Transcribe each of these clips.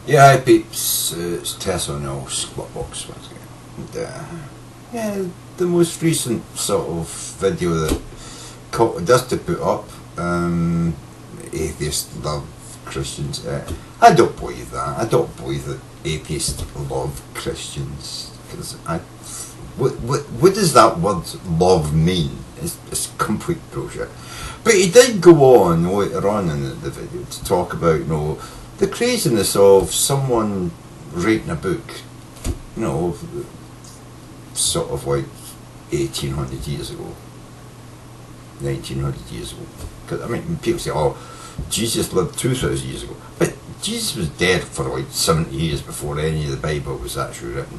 Yeah, hi peeps, it's Tersse on the Squat Box once again. And, yeah, the most recent sort of video that does to put up, atheists love Christians. I don't believe that. I don't believe that atheists love Christians. Because what does that word love mean? It's complete bullshit. But he did go on later on in the video to talk about, the craziness of someone writing a book, sort of like 1800 years ago, 1900 years ago. Because, I mean, people say, oh, Jesus lived 2000 years ago. But Jesus was dead for like 70 years before any of the Bible was actually written.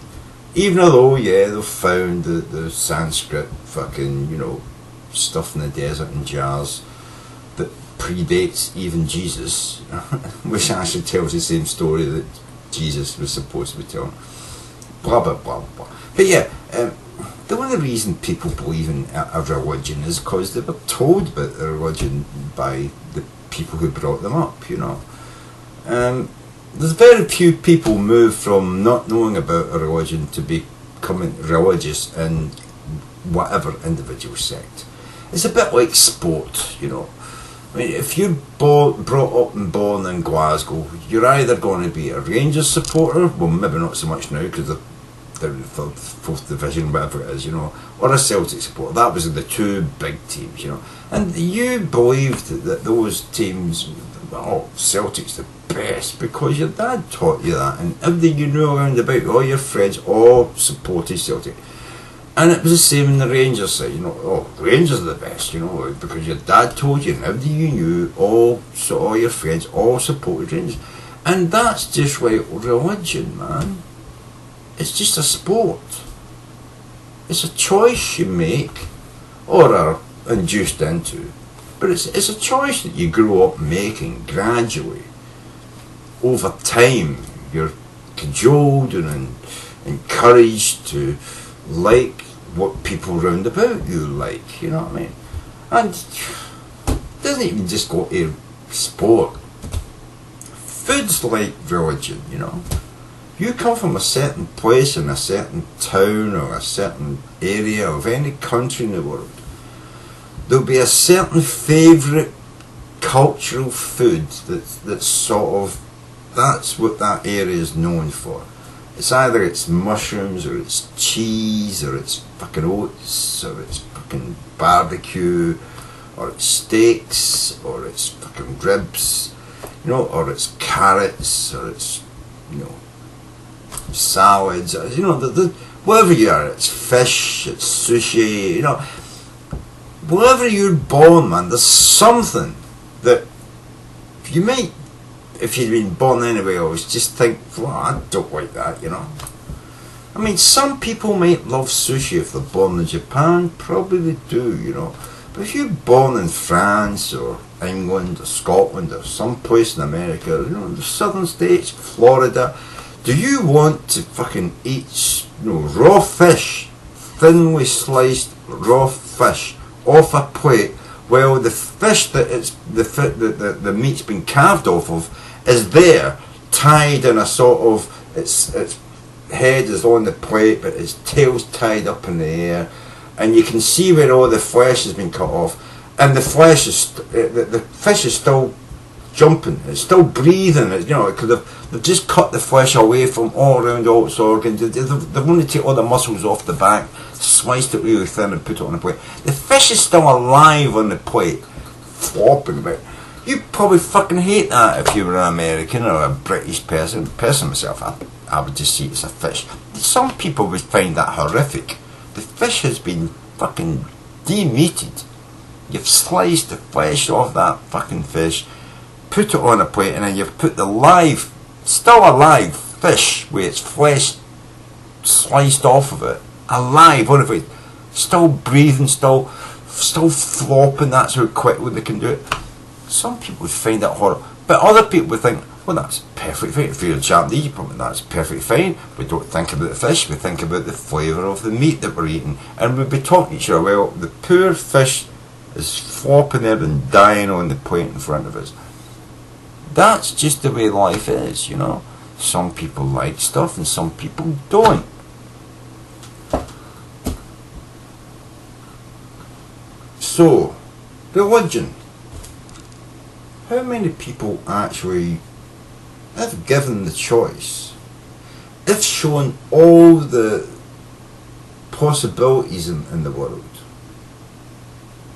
Even though, yeah, they've found the Sanskrit fucking, stuff in the desert in jars that predates even Jesus, which actually tells the same story that Jesus was supposed to be telling. Blah, blah, blah, blah. But yeah, the only reason people believe in a religion is because they were told about the religion by the people who brought them up, There's very few people move from not knowing about a religion to becoming religious in whatever individual sect. It's a bit like sport, I mean, if you're brought up and born in Glasgow, you're either going to be a Rangers supporter, well, maybe not so much now because they're in the fourth division, whatever it is, or a Celtic supporter. That was the two big teams, And you believed that those teams, Celtic's the best because your dad taught you that, and everything you knew around about, all your friends all supported Celtic. And it was the same in the Rangers side, Rangers are the best, because your dad told you, and everything you knew, all your friends all supported Rangers. And that's just like religion, man. It's just a sport. It's a choice you make, or are induced into. But it's a choice that you grow up making gradually. Over time, you're cajoled and encouraged to like what people round about you like, you know what I mean? And it doesn't even just go to sport. Food's like religion, You come from a certain place in a certain town or a certain area of any country in the world, there'll be a certain favourite cultural food that's what that area is known for. It's either it's mushrooms, or it's cheese, or it's fucking oats, or it's fucking barbecue, or it's steaks, or it's fucking ribs, or it's carrots, or it's, salads, whatever you are, it's fish, it's sushi, wherever you're born, man, there's something that you might, if you'd been born anywhere else, just think, well, I don't like that, I mean, some people might love sushi if they're born in Japan, probably they do, But if you're born in France, or England, or Scotland, or someplace in America, the southern states, Florida, do you want to fucking eat, raw fish, thinly sliced raw fish, off a plate, while the fish that the meat's been carved off of is there, tied in a sort of, its head is on the plate, but its tail's tied up in the air, and you can see where all the flesh has been cut off, and the flesh is, the fish is still jumping, it's still breathing, because they've just cut the flesh away from all around all its organs. They've only taken all the muscles off the back, sliced it really thin and put it on the plate. The fish is still alive on the plate, flopping about. You probably fucking hate that if you were an American or a British person. Person myself, I would just see it as a fish. Some people would find that horrific. The fish has been fucking de-meated. You've sliced the flesh off that fucking fish, put it on a plate, and then you've put the live, still alive fish with its flesh sliced off of it, alive on it, still breathing, still flopping. That's how quickly they can do it. Some people would find that horrible, but other people would think, well, that's perfectly fine. If you're a Japanese, that's perfectly fine. We don't think about the fish, we think about the flavour of the meat that we're eating, and we'd be talking to each other, well, the poor fish is flopping there and dying on the plate in front of us. That's just the way life is, Some people like stuff and some people don't. So, religion. How many people actually, if given the choice, if shown all the possibilities in the world,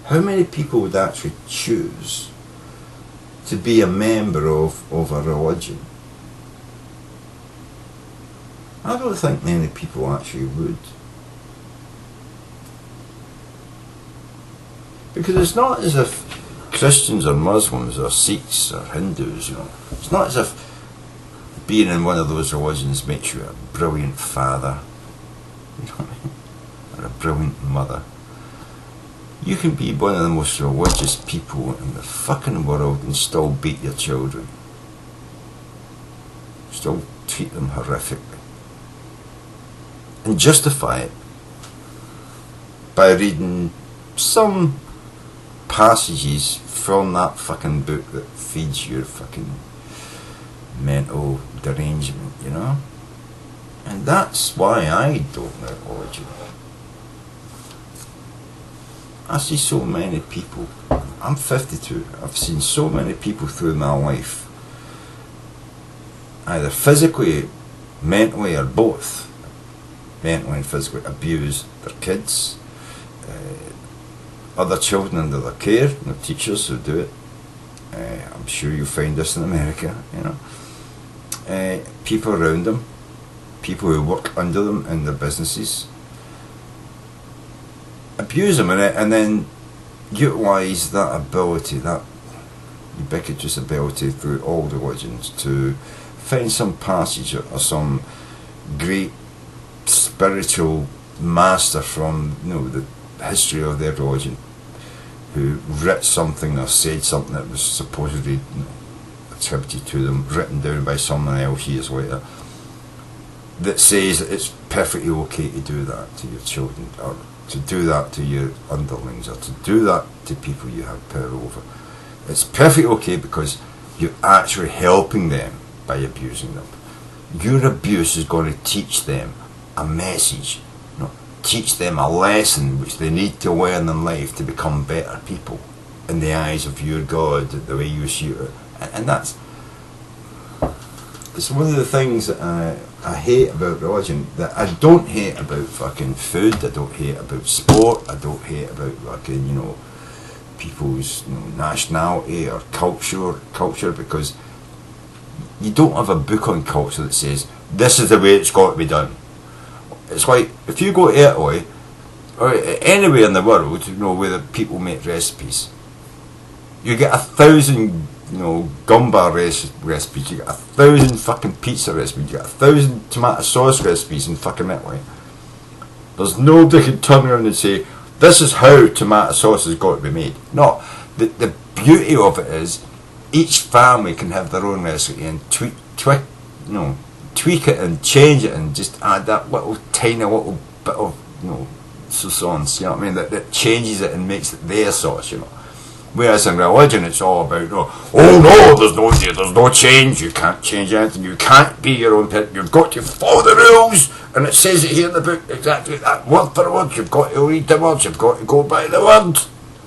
how many people would actually choose to be a member of a religion? I don't think many people actually would. Because it's not as if Christians or Muslims or Sikhs or Hindus, you know, it's not as if being in one of those religions makes you a brilliant father, you know what I mean, or a brilliant mother. You can be one of the most religious people in the fucking world and still beat your children. Still treat them horrifically. And justify it by reading some passages from that fucking book that feeds your fucking mental derangement, you know? And that's why I don't like religion. I see so many people, I'm 52, I've seen so many people through my life, either physically, mentally, or both, mentally and physically abuse their kids, other children under their care, you know, teachers who do it. I'm sure you'll find this in America, you know. People around them, people who work under them in their businesses, abuse them and then utilise that ability, that ubiquitous ability through all religions to find some passage or some great spiritual master from, you know, the history of their religion, who wrote something or said something that was supposedly, you know, attributed to them, written down by someone else years later, that says that it's perfectly okay to do that to your children, or to do that to your underlings, or to do that to people you have power over. It's perfectly okay because you're actually helping them by abusing them. Your abuse is going to teach them a message, you know, teach them a lesson which they need to learn in life to become better people in the eyes of your God, the way you see it. And that's, it's one of the things that I hate about religion, that I don't hate about fucking food, I don't hate about sport, I don't hate about fucking, you know, people's, you know, nationality or culture, because you don't have a book on culture that says this is the way it's got to be done. It's like if you go to Italy or anywhere in the world, you know, where the people make recipes, you get 1,000, you know, gumbar recipes, you get 1,000 fucking pizza recipes, you get 1,000 tomato sauce recipes in fucking Italy. There's nobody can turn around and say this is how tomato sauce has got to be made. No, the beauty of it is each family can have their own recipe and tweak it and change it and just add that tiny little bit of, you know, sauce, you know what I mean, that changes it and makes it their sauce, you know. Whereas in religion it's all about, oh no, there's no change, you can't change anything, you can't be your own pet, you've got to follow the rules, and it says it here in the book exactly that, word for word, you've got to read the words, you've got to go by the word,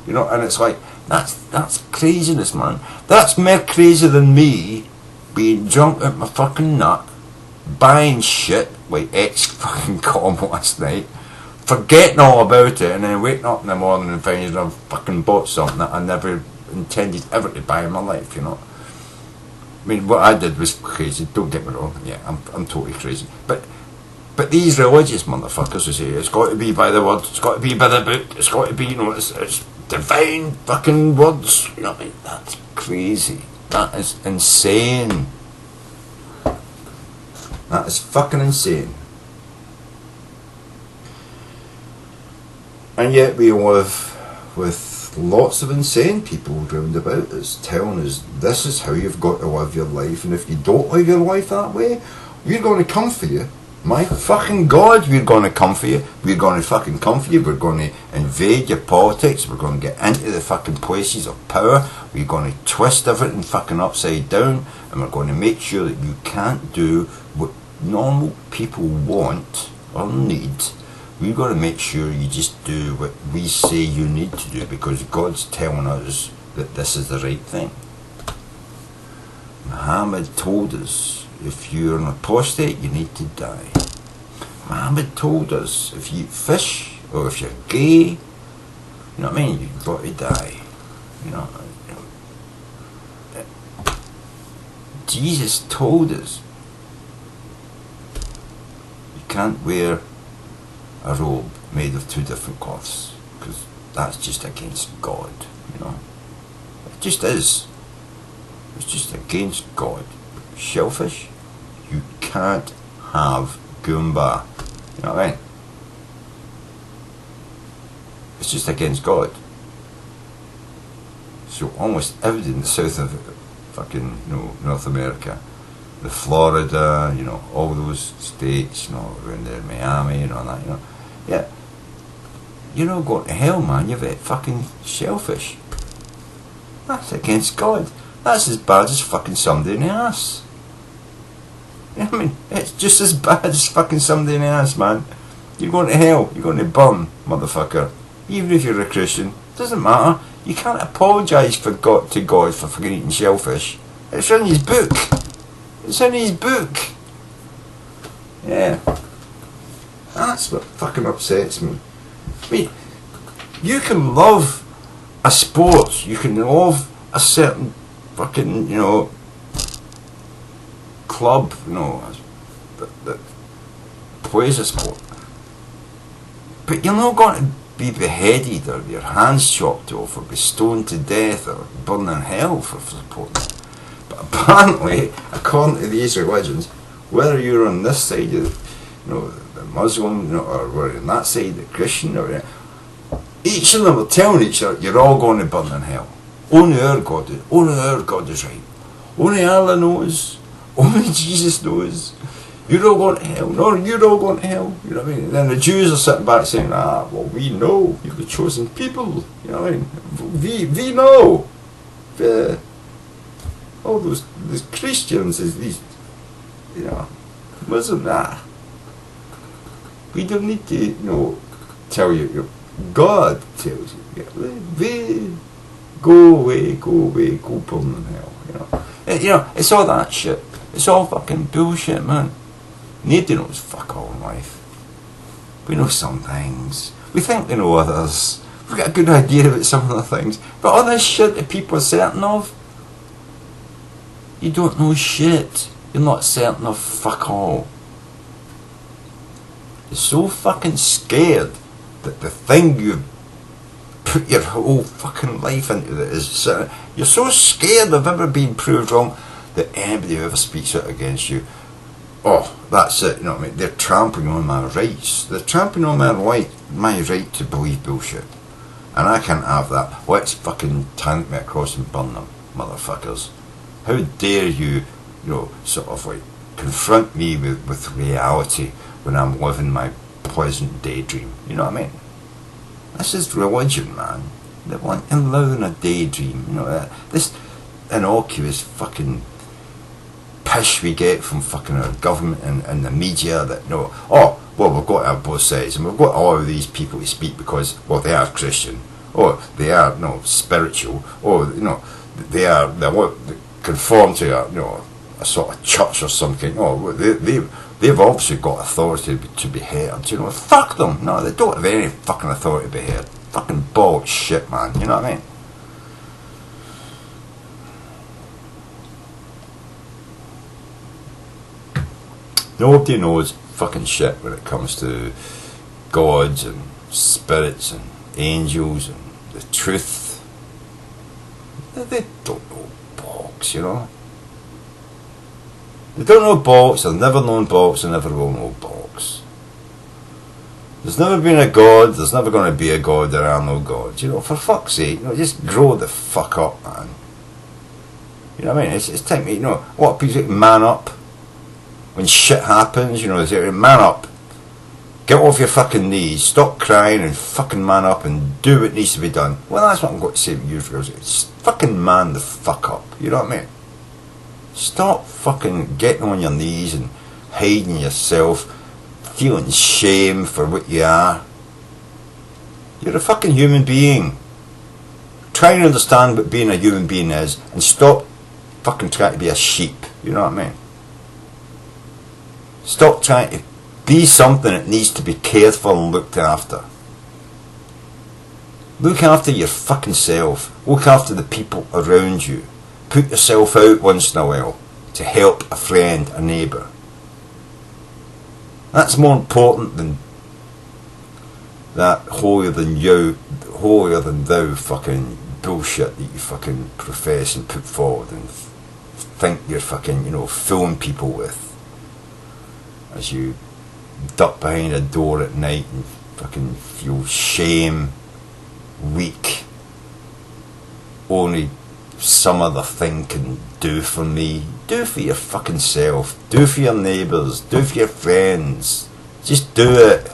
you know. And it's like, that's craziness, man. That's more crazy than me being drunk at my fucking nut, buying shit like X fucking com last night, forgetting all about it, and then waking up in the morning and finding I've fucking bought something that I never intended ever to buy in my life, you know. I mean, what I did was crazy, don't get me wrong, yeah, I'm totally crazy. But these religious motherfuckers who say it's got to be by the word, it's got to be by the book, it's got to be, you know, it's divine fucking words, you know what I mean? That's crazy. That is insane. That is fucking insane. And yet we live with lots of insane people round about us telling us this is how you've got to live your life, and if you don't live your life that way, we're going to come for you My fucking God, we're going to come for you. We're going to fucking come for you. We're going to invade your politics. We're going to get into the fucking places of power. We're going to twist everything fucking upside down. And we're going to make sure that you can't do what normal people want or need. We're going to make sure you just do what we say you need to do, because God's telling us that this is the right thing. Muhammad told us, if you're an apostate, you need to die. Muhammad told us, if you eat fish, or if you're gay, you know what I mean, you've got to die. You know, Jesus told us, you can't wear a robe made of two different cloths, because that's just against God, you know. It just is. It's just against God. Shellfish, you can't have Goomba. You know what I mean? It's just against God. So almost everything in the south of fucking, you know, North America, the Florida, you know, all those states, you know, around there, Miami and all that, you know, yeah, you're not going to hell, man. You've ate fucking shellfish. That's against God. That's as bad as fucking somebody in the ass. You know what I mean? It's just as bad as fucking somebody in the ass, man. You're going to hell. You're going to burn, motherfucker. Even if you're a Christian, it doesn't matter. You can't apologise to God for fucking eating shellfish. It's in his book. It's in his book. Yeah. That's what fucking upsets me. I mean, you can love a sport. You can love a certain fucking, you know, club, you know, that plays a sport, but you're not going to be beheaded or your hands chopped off or be stoned to death or burn in hell for supporting it. But apparently, according to these religions, whether you're on this side of, you know, the Muslim, you know, or we're on that side, the Christian, or each of them are telling each other, you're all going to burn in hell. Only our God is right. Only Allah knows. Only Jesus knows. You're all going to hell. No, you're all going to hell. You know what I mean? And then the Jews are sitting back saying, well, we know. You're the chosen people. You know what I mean? We know. All those Christians, these, you know, Muslim, we don't need to, you know, tell you. God tells you. Go away, go burn in hell, you know. You know, it's all that shit. It's all fucking bullshit, man. Nobody knows fuck all in life. We know some things. We think we know others. We've got a good idea about some of the things. But all this shit that people are certain of, you don't know shit. You're not certain of fuck all. You're so fucking scared that the thing you've put your whole fucking life into that is, you're so scared of ever being proved wrong that anybody who ever speaks out against you, oh, that's it, you know what I mean? They're trampling on my rights. They're trampling on my right to believe bullshit. And I can't have that. Let's fucking tank me across and burn them, motherfuckers. How dare you, you know, sort of like confront me with reality when I'm living my pleasant daydream. You know what I mean? This is religion, man. They want to live in a daydream. You know, this innocuous fucking pish we get from fucking our government and the media that, you know, oh, well, we've got to have both sides, and we've got all of these people to speak because, well, they are Christian, or they are, you know, spiritual, or, you know, they conform to a, you know, a sort of church or something. Oh, they've obviously got authority to be heard. You know, fuck them. No, they don't have any fucking authority to be heard. Fucking bullshit, man. You know what I mean? Nobody knows fucking shit when it comes to gods and spirits and angels and the truth. They don't know bollocks, you know. They don't know bollocks, they've never known bollocks, they never will know bollocks. There's never been a God, there's never going to be a God, there are no gods. You know, for fuck's sake, you know, just grow the fuck up, man. You know what I mean? It's time to, you know, what people say, man up. when shit happens, you know, they say, man up. Get off your fucking knees, stop crying and fucking man up and do what needs to be done. Well, that's what I'm going to say to you girls. It's fucking man the fuck up, you know what I mean? Stop fucking getting on your knees and hiding yourself, feeling shame for what you are. You're a fucking human being. Try and understand what being a human being is and stop fucking trying to be a sheep, you know what I mean? Stop trying to be something that needs to be cared for and looked after. Look after your fucking self. Look after the people around you. Put yourself out once in a while to help a friend, a neighbour. That's more important than that holier than thou fucking bullshit that you fucking profess and put forward and think you're fucking, you know, fooling people with as you duck behind a door at night and fucking feel shame, weak. Only some other thing can do for me. Do for your fucking self. Do for your neighbours. Do for your friends. Just do it.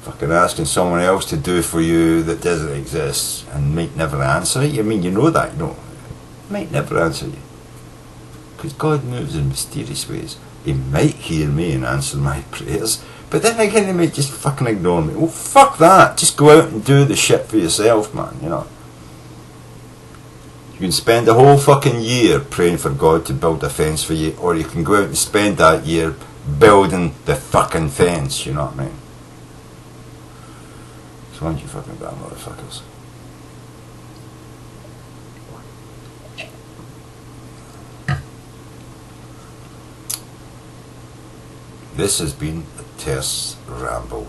Fucking asking someone else to do for you that doesn't exist and might never answer it. I mean, you know that, you know. Might never answer you. Because God moves in mysterious ways. He might hear me and answer my prayers, but then again he might just fucking ignore me. Well, fuck that. Just go out and do the shit for yourself, man, you know. You can spend a whole fucking year praying for God to build a fence for you, or you can go out and spend that year building the fucking fence, you know what I mean? So why don't you fucking damn motherfuckers? This has been a Terse Ramble.